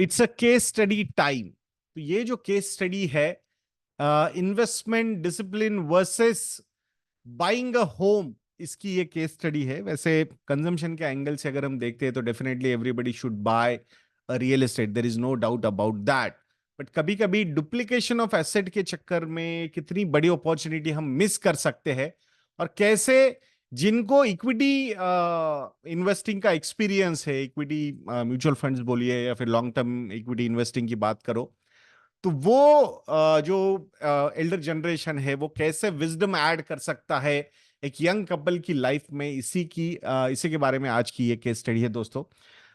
It's a case study time. तो ये जो केस स्टडी है, investment discipline versus buying a home, इसकी ये केस स्टडी है। वैसे कंजम्पशन के एंगल से अगर हम देखते हैं तो definitely everybody should buy a real estate, there is no doubt about that. But कभी कभी डुप्लीकेशन ऑफ एसेट के चक्कर में कितनी बड़ी अपॉर्चुनिटी हम मिस कर सकते हैं, और कैसे जिनको इक्विटी इन्वेस्टिंग का एक्सपीरियंस है, इक्विटी म्यूचुअल फंड्स बोलिए या फिर लॉन्ग टर्म इक्विटी इन्वेस्टिंग की बात करो, तो वो जो एल्डर जनरेशन है वो कैसे विजडम ऐड कर सकता है एक यंग कपल की लाइफ में, इसी के बारे में आज की ये केस स्टडी है दोस्तों।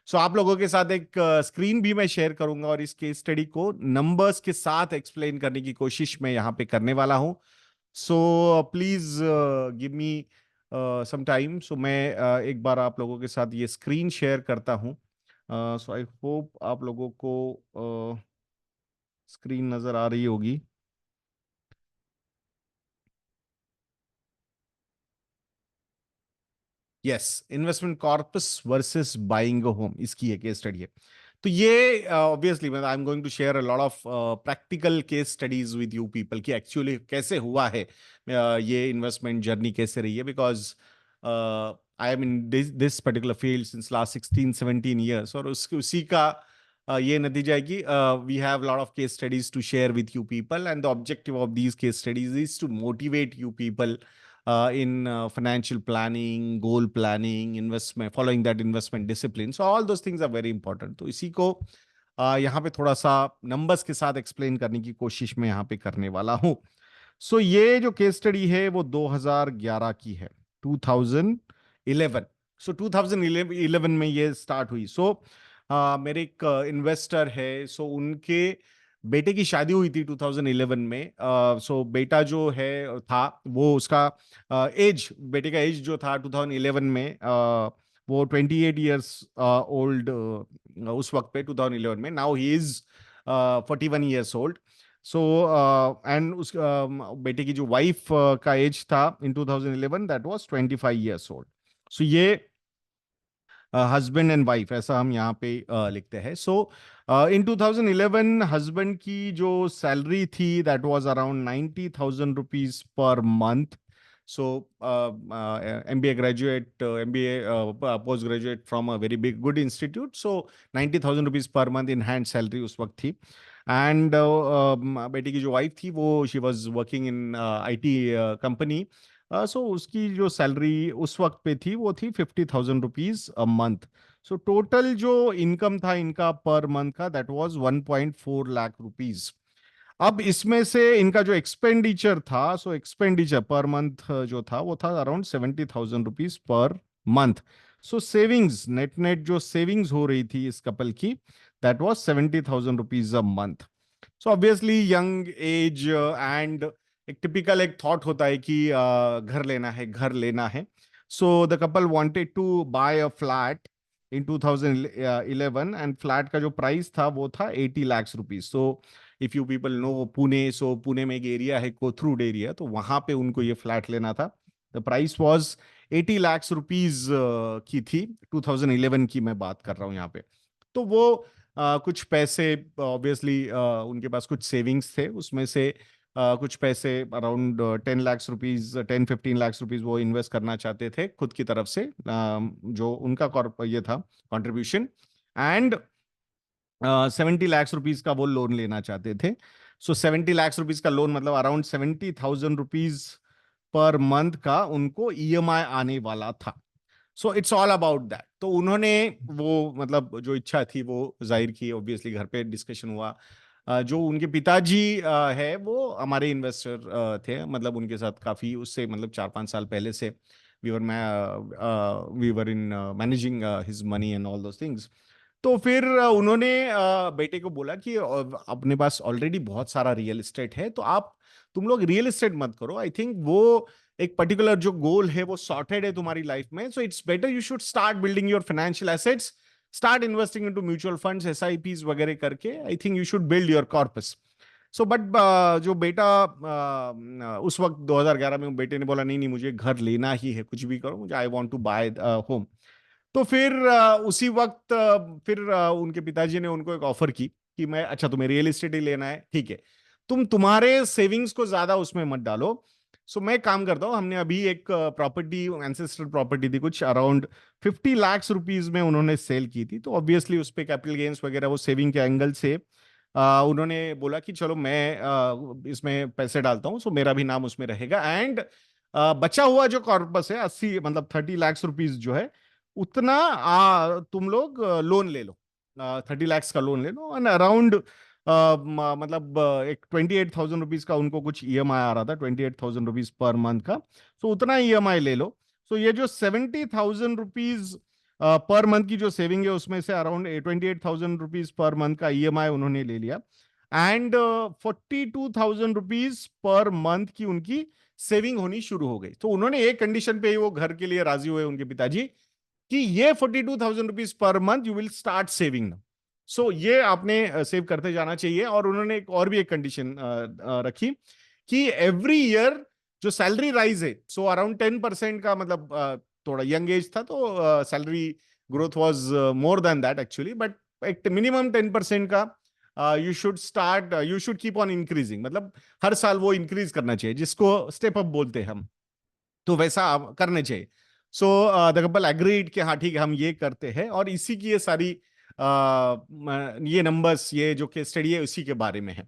सो आप लोगों के साथ एक स्क्रीन भी मैं शेयर करूंगा और इस केस स्टडी को नंबर्स के साथ एक्सप्लेन करने की कोशिश मैं यहाँ पे करने वाला हूँ। So please give me some time. So मैं एक बार आप लोगों के साथ ये स्क्रीन शेयर करता हूँ। सो आई होप आप लोगों को स्क्रीन नजर आ रही होगी। Yes, investment corpus versus buying a home, इसकी एक केस स्टडी है। तो ये obviously I am going to share a lot of practical case studies with you people कि एक्चुअली कैसे हुआ है, ये इन्वेस्टमेंट जर्नी कैसे रही है, because I am in this particular field since last 16-17 years, और उसी का ये नतीजा है कि we have lot of case studies to share with you people, and the objective of these case studies is to motivate you people in financial planning, goal planning, investment, following that investment discipline. So all those things are very important. तो इसी को यहाँ पे थोड़ा सा numbers के साथ explain करने की कोशिश में यहाँ पे करने वाला हूँ। सो ये जो केस स्टडी है वो 2011 की है, 2011। सो 2011 में ये स्टार्ट हुई। सो मेरे एक इन्वेस्टर है, सो उनके बेटे की शादी हुई थी 2011 में। सो बेटा जो है था वो उसका एज, बेटे का एज जो था 2011 में, वो 28 ईयर्स ओल्ड उस वक्त पे 2011 में। Now he is 41 years old. So and उस बेटे की जो वाइफ का एज था इन 2011, दैट वाज 25 ईयर्स ओल्ड। सो ये हस्बैंड एंड वाइफ ऐसा हम यहाँ पे लिखते हैं। सो इन 2011 हस्बैंड की जो सैलरी थी that was around 90,000 rupees per month. So MBA graduate, MBA post graduate from a very big good institute. So 90,000 rupees per month in hand salary उस वक्त थी। एंड बेटी की जो वाइफ थी वो she was working in IT company. So उसकी जो सैलरी उस वक्त पे थी वो थी 50,000 rupees a month. So total जो इनकम था इनका पर मंथ का दैट वाज 1.4 लाख रुपीज। अब इसमें से इनका जो एक्सपेंडिचर था, सो एक्सपेंडिचर पर मंथ जो था वो था around 70,000 rupees per month. So savings, net net जो सेविंग्स हो रही थी इस कपल की, that was 70,000 rupees a month. So obviously young age and एक टिपिकल एक थॉट होता है कि घर लेना है, घर लेना है। So the couple wanted to buy a flat in 2011, and flat का जो प्राइस था वो था 80 lakh rupees. So if you people know Pune, सो पुणे में एक एरिया है कोथरूड एरिया, तो वहां पे उनको ये फ्लैट लेना था। The price was 80 lakh rupees की थी। 2011 की मैं बात कर रहा हूँ यहाँ पे। तो वो कुछ पैसे ऑब्वियसली उनके पास कुछ सेविंग्स थे, उसमें से कुछ पैसे around 10 lakh rupees, 10-15 lakh rupees वो इन्वेस्ट करना चाहते थे खुद की तरफ से, जो उनका ये था कंट्रीब्यूशन। एंड 70 लाख रुपीज का वो लोन लेना चाहते थे। सो 70 लाख रुपीज का लोन मतलब अराउंड 70,000 रुपीज पर मंथ का उनको EMI आने वाला था। So it's all about that. तो उन्होंने वो मतलब जो इच्छा थी वो जाहिर की, ऑब्वियसली घर पे डिस्कशन हुआ। जो उनके पिताजी है वो हमारे इन्वेस्टर थे, मतलब उनके साथ काफी उससे मतलब 4-5 साल पहले से we were in managing his money and all those things. तो फिर उन्होंने बेटे को बोला कि अपने पास ऑलरेडी बहुत सारा रियल एस्टेट है, तो तुम लोग रियल एस्टेट मत करो। आई थिंक वो एक पर्टिकुलर जो गोल है वो सॉर्टेड है तुम्हारी लाइफ में। So it's better you should start building your financial assets, start investing into mutual funds, SIPs वगैरह करके। I think you should build your corpus. So but जो बेटा उस वक्त 2011 में बेटे ने बोला नहीं नहीं मुझे घर लेना ही है, कुछ भी करो, मुझे I want to buy home. तो फिर उसी वक्त फिर उनके पिताजी ने उनको एक ऑफर की कि मैं, अच्छा तुम्हें रियल एस्टेट ही लेना है, ठीक है, तुम तुम्हारे सेविंग्स को ज्यादा उसमें मत डालो। सो मैं काम करता हूँ, हमने अभी एक प्रॉपर्टी, एंसेस्टर प्रॉपर्टी थी कुछ अराउंड 50 लाख रुपीज में उन्होंने सेल की थी, तो ऑब्वियसली उस पे कैपिटल गेन्स वगैरह वो सेविंग के एंगल से उन्होंने बोला कि चलो मैं इसमें पैसे डालता हूँ, सो मेरा भी नाम उसमें रहेगा। एंड बचा हुआ जो कॉर्पस है 80 मतलब 30 लाख रुपीज जो है, उतना तुम लोग लोन ले लो, 30 लाख का लोन ले लो। एंड अराउंड मतलब एक 28,000 रुपीज का उनको कुछ ईएमआई आ रहा था, 28,000 रुपीज पर मंथ का। सो उतना ईएमआई ले लो। सो ये जो 70,000 रुपीज पर मंथ की जो सेविंग है, उसमें से अराउंड 28,000 रुपीज पर मंथ का ईएमआई उन्होंने ले लिया। एंड 42,000 रुपीज पर मंथ की उनकी सेविंग होनी शुरू हो गई। तो उन्होंने एक कंडीशन पे ही वो घर के लिए राजी हुए उनके पिताजी, कि ये 42,000 rupees per month you will start saving. So ये आपने सेव करते जाना चाहिए। और उन्होंने एक और भी एक कंडीशन रखी कि एवरी ईयर जो सैलरी राइज है, सो अराउंड 10% का, मतलब थोड़ा यंग एज था तो salary growth was more than that actually, but एक मिनिमम 10% का you should start, you should keep on increasing, मतलब हर साल वो इंक्रीज करना चाहिए, जिसको स्टेप अप बोलते हैं हम, तो वैसा आप करने चाहिए। सो द कपल एग्रीड कि हाँ ठीक है हम ये करते हैं, और इसी की ये सारी ये नंबर्स, ये जो केस स्टडी है उसी के बारे में है।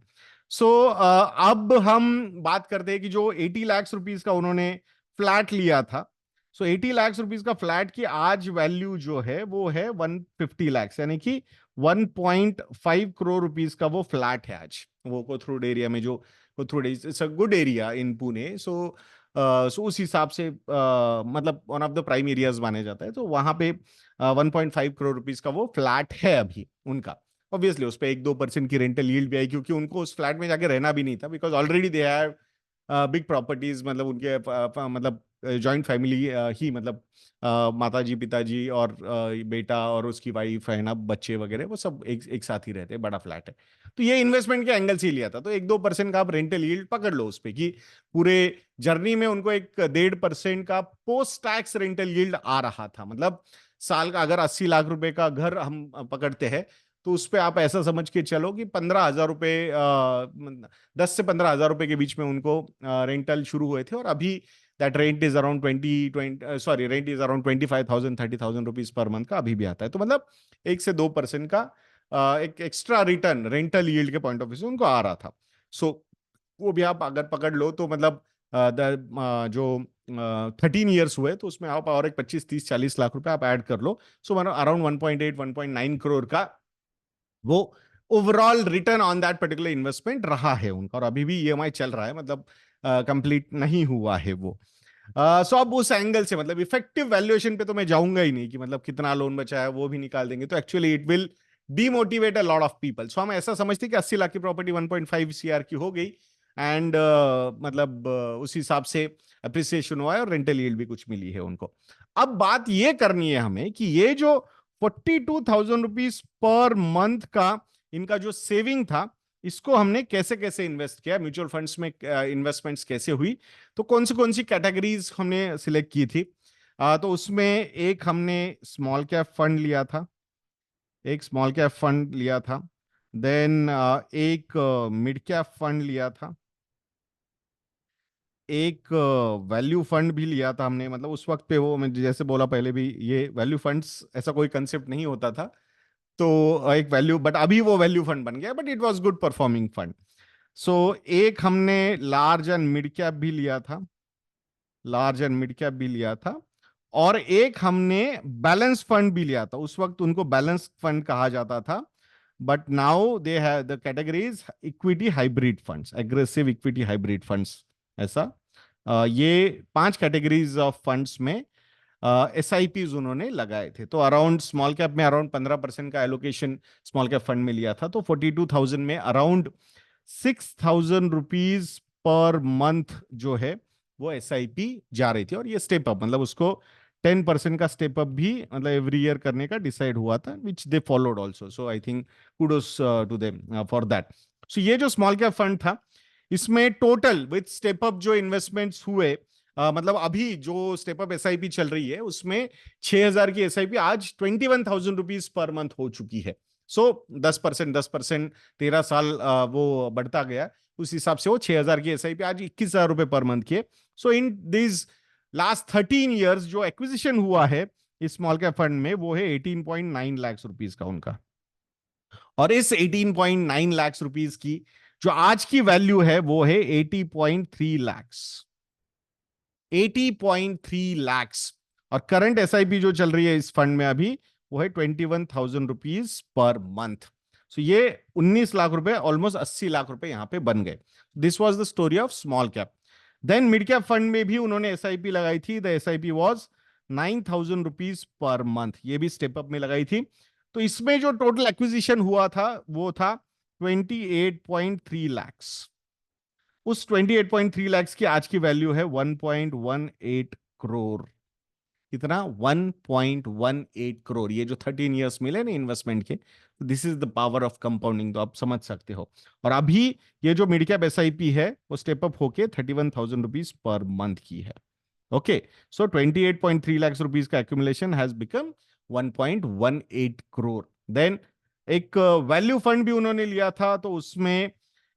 सो अब हम बात करते हैं कि जो 80 लाख रुपीज का उन्होंने फ्लैट लिया था, सो 80 लाख रुपीज का फ्लैट की आज वैल्यू जो है वो है 150 लाख, यानी कि 1.5 करोड़ रुपीज का वो फ्लैट है आज, वो कोथरूड एरिया में, जो Kothrud it's a good area in Pune. So उस हिसाब से मतलब one of the prime areas माने जाता है, तो वहां पे 1.5 करोड़ रुपीज का वो फ्लैट है अभी उनका। ऑब्वियसली उस पर 1-2% की रेंटल यील्ड भी आई, क्योंकि उनको उस फ्लैट में जाके रहना भी नहीं था, because already they have big properties, मतलब उनके मतलब जॉइंट फैमिली ही, मतलब माता जी, पिताजी और बेटा और उसकी वाइफ है ना, बच्चे वगैरह, वो सब एक साथ ही रहते हैं, बड़ा फ्लैट है। तो ये इन्वेस्टमेंट के एंगल से ही लिया था, तो 1-2% का आप रेंटल यील्ड पकड़ लो उस पर, कि पूरे जर्नी में उनको एक 1.5% का पोस्ट टैक्स रेंटल यील्ड आ रहा था। मतलब साल का अगर 80 लाख रुपए का घर हम पकड़ते हैं, तो उस पर आप ऐसा समझ के चलो कि 15,000 रुपए, 10 से 15,000 रुपए के बीच में उनको रेंटल शुरू हुए थे, और अभी that rent is around 20 rent is around 25,000 30,000 rupees per month का अभी भी आता है। तो मतलब 1 से 2% का एक एक्स्ट्रा रिटर्न रेंटल यील्ड के पॉइंट ऑफ व्यू से उनको आ रहा था। सो वो भी आप अगर पकड़ लो तो मतलब जो 13 ईयर्स हुए, तो उसमें आप और एक 25-30-40 लाख रुपए आप ऐड कर लो। सो अराउंड 1.8-1.9 करोड़ का वो overall return on that particular investment रहा है उनका, और अभी भी ईएमआई चल रहा है, मतलब कंप्लीट नहीं हुआ है वो। सो अब उस एंगल से मतलब इफेक्टिव वैल्यूएशन पे तो मैं जाऊंगा ही नहीं, कि मतलब कितना लोन बचा है वो भी निकाल देंगे, तो actually it will demotivate a lot of people. So हम ऐसा समझते हैं कि 80 लाख की प्रॉपर्टी 1.5 सीआर की हो गई, एंड मतलब उस हिसाब से अप्रिसिएशन हुआ है, और रेंटल यील्ड भी कुछ मिली है उनको। अब बात ये करनी है हमें कि ये जो 42,000 रुपीज पर मंथ का इनका जो सेविंग था, इसको हमने कैसे कैसे इन्वेस्ट किया, म्यूचुअल फंड्स में इन्वेस्टमेंट्स कैसे हुई, तो कौन सी कैटेगरीज हमने सिलेक्ट की थी। तो उसमें एक हमने स्मॉल कैप फंड लिया था, एक स्मॉल कैप फंड लिया था, देन एक मिड कैप फंड लिया था, एक वैल्यू फंड भी लिया था हमने। मतलब उस वक्त पे वो, मैं जैसे बोला पहले भी, ये वैल्यू फंड्स ऐसा कोई कंसेप्ट नहीं होता था, तो एक वैल्यू, बट अभी वो वैल्यू फंड बन गया, but it was good performing fund. So एक हमने लार्ज एंड मिड कैप भी लिया था, लार्ज एंड मिड कैप भी लिया था, और एक हमने बैलेंस फंड भी लिया था। उस वक्त उनको बैलेंस फंड कहा जाता था, but now they have the categories equity hybrid funds, aggressive equity hybrid funds, ऐसा ये 5 कैटेगरीज ऑफ फंड्स में एस आई पीज उन्होंने लगाए थे। तो अराउंड स्मॉल कैप में अराउंड 15% का एलोकेशन स्मॉल कैप फंड में लिया था, तो 42,000 में अराउंड 6,000 रुपीज पर मंथ जो है वो एस आई पी जा रही थी। और ये स्टेप अप, मतलब उसको 10% का स्टेप अप भी मतलब एवरी ईयर करने का डिसाइड हुआ था, which they followed also. So I think kudos to them for that. So ये जो स्मॉल कैप फंड था, इसमें टोटल विथ स्टेप अप जो इन्वेस्टमेंट्स हुए मतलब अभी जो स्टेप अप एसआईपी चल रही है उसमें 6,000 की एसआईपी आज 21,000 रुपीज पर मंथ हो चुकी है। सो 10%, 13 साल वो बढ़ता गया, उस हिसाब से वो 6,000 की एसआईपी आज 21,000 रुपए पर मंथ की है। सो इन दिस लास्ट 13 ईयर्स जो एक्विजिशन हुआ है इस स्मॉल कैप फंड में वो है 18.9 लाख रुपीज का उनका। और इस 18.9 लाख रुपीज की जो आज की वैल्यू है वो है 80.3 लैक्स, 80.3 लैक्स। और करंट एसआईपी जो चल रही है इस फंड में अभी वो है 21,000 रुपीज पर मंथ। सो ये 19 लाख रुपए, ऑलमोस्ट 80 लाख रुपए यहां पे बन गए। This was the story of small cap. Then mid cap fund में भी उन्होंने एसआईपी लगाई थी। The SIP was 9,000 rupees per month, ये भी स्टेप अप में लगाई थी। तो इसमें जो टोटल एक्विजिशन हुआ था वो था 28.3 लैक्स। उस 28.3 लैक्स की आज की वैल्यू है 1.18 करोड़। कितना? 1.18 करोड़। ये जो 13 इयर्स मिले ना इन्वेस्टमेंट के, this is the power of compounding, तो आप समझ सकते हो। और अभी ये जो मिड कैप एसआईपी है वो स्टेप अप होके 31,000 रुपीज पर मंथ की है। ओके, सो 28.3 लाख रुपीज का accumulation has become 1.18 crore. Then एक वैल्यू फंड भी उन्होंने लिया था, तो उसमें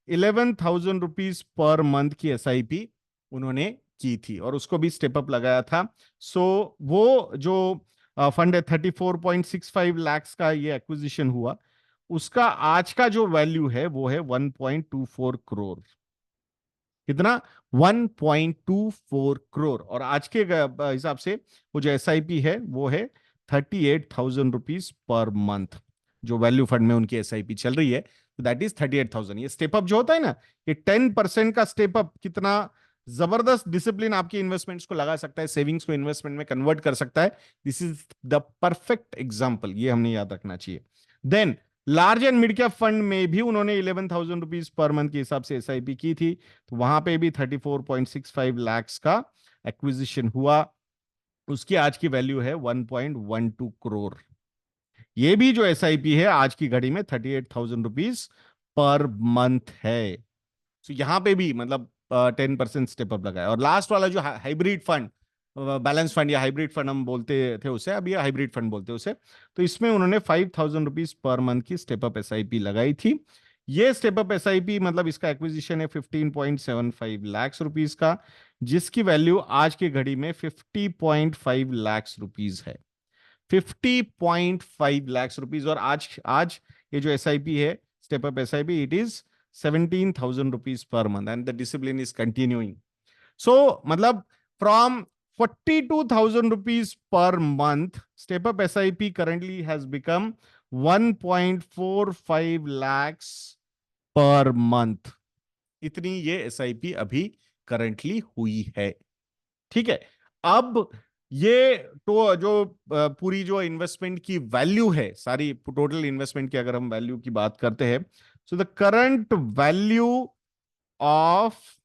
11,000 रुपीज पर मंथ की एसआईपी उन्होंने की थी और उसको भी स्टेप अप लगाया था। सो वो जो फंड है 34.65 लाख का ये एक्विजिशन हुआ, उसका आज का जो वैल्यू है वो है 1.24 करोड़। कितना? 1.24 करोड़। और आज के हिसाब से वो जो एसआईपी है वो है 38,000 रुपीज पर मंथ, जो वैल्यू फंड में उनकी एसआईपी चल रही है। That is 38,000। ये स्टेप अप जो होता है ना, ये 10% का स्टेप अप कितना जबरदस्त डिसिप्लिन आपकी इन्वेस्टमेंट्स को लगा सकता है, सेविंग्स को इन्वेस्टमेंट में कन्वर्ट कर सकता है। This is the perfect example, ये हमने याद रखना चाहिए। Then large and mid cap fund में भी उन्होंने 11,000 रुपीज पर मंथ के हिसाब से एसआईपी की थी, तो वहां पे भी 34.65 लाख का एक्विजिशन हुआ। उसकी आज की वैल्यू है 1.12 करोड़। ये भी जो एसआईपी है आज की घड़ी में 38,000 रुपीज पर मंथ है। तो यहां पे भी मतलब 10% स्टेप अप लगाया। और लास्ट वाला जो हाइब्रिड फंड, बैलेंस फंड या हाइब्रिड फंड हम बोलते थे उसे, अभी हाइब्रिड फंड बोलते हैं उसे, तो इसमें उन्होंने 5,000 रुपीज पर मंथ की स्टेप अप एसआईपी लगाई थी। ये स्टेप अप एसआईपी मतलब इसका एक्विजिशन है 15.75 लाख रुपीज का, जिसकी वैल्यू आज की घड़ी में 50.5 लाख रुपीज है। 50.5 लाख रुपीज। और आज आज ये जो एसआईपी है, step up SIP, it is 17,000 rupees per month and the discipline is continuing. So मतलब from 42,000 rupees per month, step up SIP currently has become 1.45 lakhs per month. इतनी ये SIP अभी करंटली हुई है। ठीक है। अब ये तो जो पूरी जो इन्वेस्टमेंट की वैल्यू है, सारी टोटल इन्वेस्टमेंट की अगर हम वैल्यू की बात करते हैं, so the current value of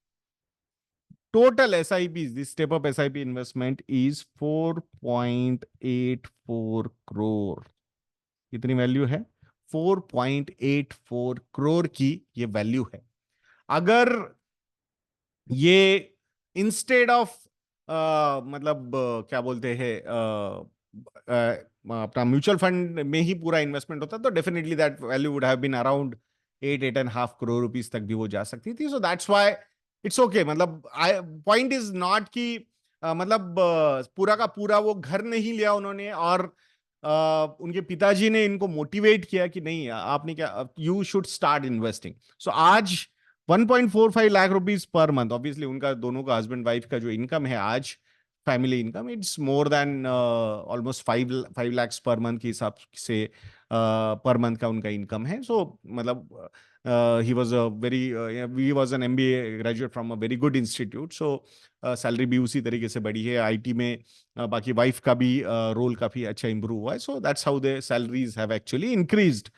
total SIPs, this step up SIP investment is 4.84 crore. कितनी वैल्यू है? 4.84 करोड़ की ये वैल्यू है। अगर ये इंस्टेड ऑफ मतलब क्या बोलते हैं अपना म्यूचुअल फंड में ही पूरा इन्वेस्टमेंट होता तो definitely that value would have been around 8.5 crore rupees तक भी वो जा सकती थी। So that's why it's okay. मतलब पॉइंट इज नॉट कि मतलब पूरा का पूरा वो घर नहीं लिया उन्होंने और उनके पिताजी ने इनको मोटिवेट किया कि नहीं आपने क्या, यू शुड स्टार्ट इन्वेस्टिंग। सो आज 1.45 lakh rupees per month, obviously उनका दोनों का हस्बैंड वाइफ का जो इनकम है आज, family income, it's more than almost 5 lakhs per month के हिसाब से पर मंथ का उनका इनकम है। सो मतलब he was a very he was an MBA graduate from a very good institute. So salary भी उसी तरीके से बढ़ी है आईटी में। बाकी वाइफ का भी रोल काफी अच्छा इंप्रूव हुआ है। So that's how the salaries have actually increased.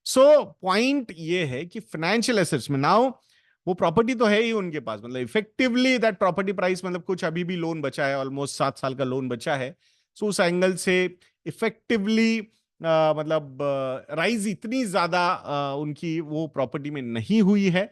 So point ये है कि फाइनेंशियल एसेट्स में नाउ वो प्रॉपर्टी तो है ही उनके पास, मतलब इफेक्टिवली दैट प्रॉपर्टी प्राइस, मतलब कुछ अभी भी लोन बचा है, ऑलमोस्ट 7 साल का लोन बचा है। सो उस एंगल से इफेक्टिवली मतलब राइज इतनी ज्यादा उनकी वो प्रॉपर्टी में नहीं हुई है।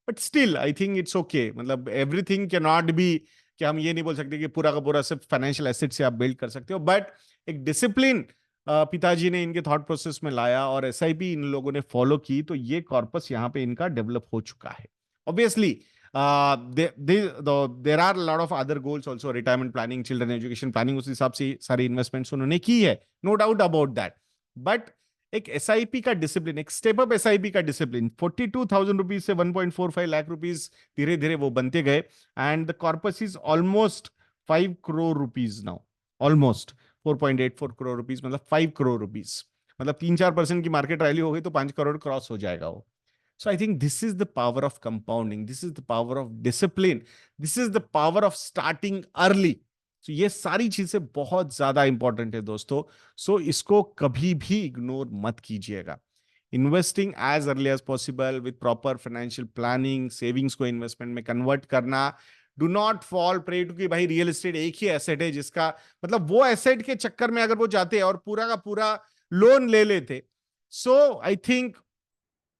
But still I think it's okay. मतलब एवरीथिंग कैन नॉट बी कि हम ये नहीं बोल सकते कि पूरा का पूरा सिर्फ फाइनेंशियल एसेट से आप बिल्ड कर सकते हो, बट एक डिसिप्लिन पिताजी ने इनके थॉट प्रोसेस में लाया और एसआईपी इन लोगों ने फॉलो की, तो ये कॉर्पस यहाँ पे इनका डेवलप हो चुका है। Obviously there are lot of other goals also, retirement planning, children education planning, उस हिसाब से सारी इन्वेस्टमेंट्स उन्होंने की है, no doubt about that. But एक एसआईपी का डिसिप्लिन, एक स्टेप अप एसआईपी का डिसिप्लिन, 42,000 रुपीज से 1.45 लाख रुपीज धीरे धीरे वो बनते गए, and the corpus is almost 5 crore rupees now, almost 4.84 crore rupees, मतलब 5 करोड़ रुपीज, मतलब 3-4% की मार्केट रैली हो गई तो 5 करोड़ क्रॉस हो जाएगा वो। So I think this is the power of compounding. This is the power of discipline. This is the power of starting early. So ये सारी चीजें बहुत ज्यादा इंपॉर्टेंट है दोस्तों। सो इसको कभी भी इग्नोर मत कीजिएगा। Investing as early as possible with proper financial planning, savings को इन्वेस्टमेंट में कन्वर्ट करना। Do not fall prey to कि भाई रियल एस्टेट एक ही एसेट है जिसका मतलब, वो एसेट के चक्कर में अगर वो जाते हैं और पूरा का पूरा लोन ले लेते, सो आई थिंक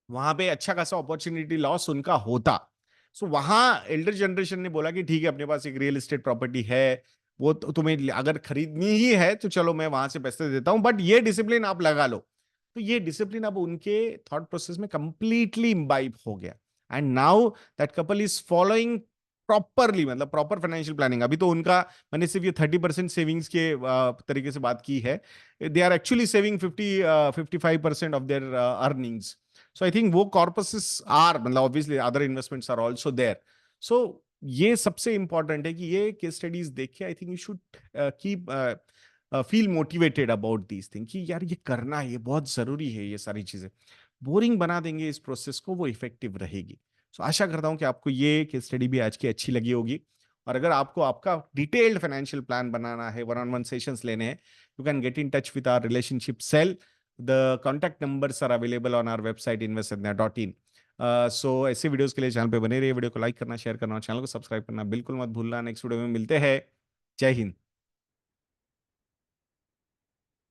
वहां पे अच्छा खासा अपॉर्चुनिटी लॉस उनका होता। सो वहां एल्डर जनरेशन ने बोला कि ठीक है, अपने पास एक रियल एस्टेट प्रॉपर्टी है, वो तो तुम्हें अगर खरीदनी ही है तो चलो मैं वहां से पैसे देता हूं, बट ये डिसिप्लिन आप लगा लो। तो ये डिसिप्लिन अब उनके थॉट प्रोसेस में कंप्लीटली इम्बाइब हो गया, and now that couple is following properly, मतलब प्रॉपर फाइनेंशियल प्लानिंग। अभी तो उनका, मैंने सिर्फ ये 30% सेविंग्स के तरीके से बात की है, they are actually saving 55% of their earnings. So I think वो कॉर्पसेस आर, मतलब obviously other investments are also there. So ये सबसे इंपॉर्टेंट है कि ये केस स्टडीज देख के I think you should keep feel motivated about these thing, कि यार ये करना है, ये बहुत जरूरी है, ये सारी चीजें बोरिंग बना देंगे इस प्रोसेस को, वो इफेक्टिव रहेगी। सो आशा करता हूं कि आपको ये केस स्टडी भी आज की अच्छी लगी होगी। और अगर आपको आपका डिटेल्ड फाइनेंशियल प्लान बनाना है, वन ऑन वन सेशंस लेने हैं, you can get in touch with our relationship cell. The contact numbers are available on our website investedna.in. So ऐसे वीडियोस के लिए चैनल पे बने रहिए, वीडियो को लाइक करना, शेयर करना और चैनल को सब्सक्राइब करना बिल्कुल मत भूलना। नेक्स्ट वीडियो में मिलते हैं। जय हिंद।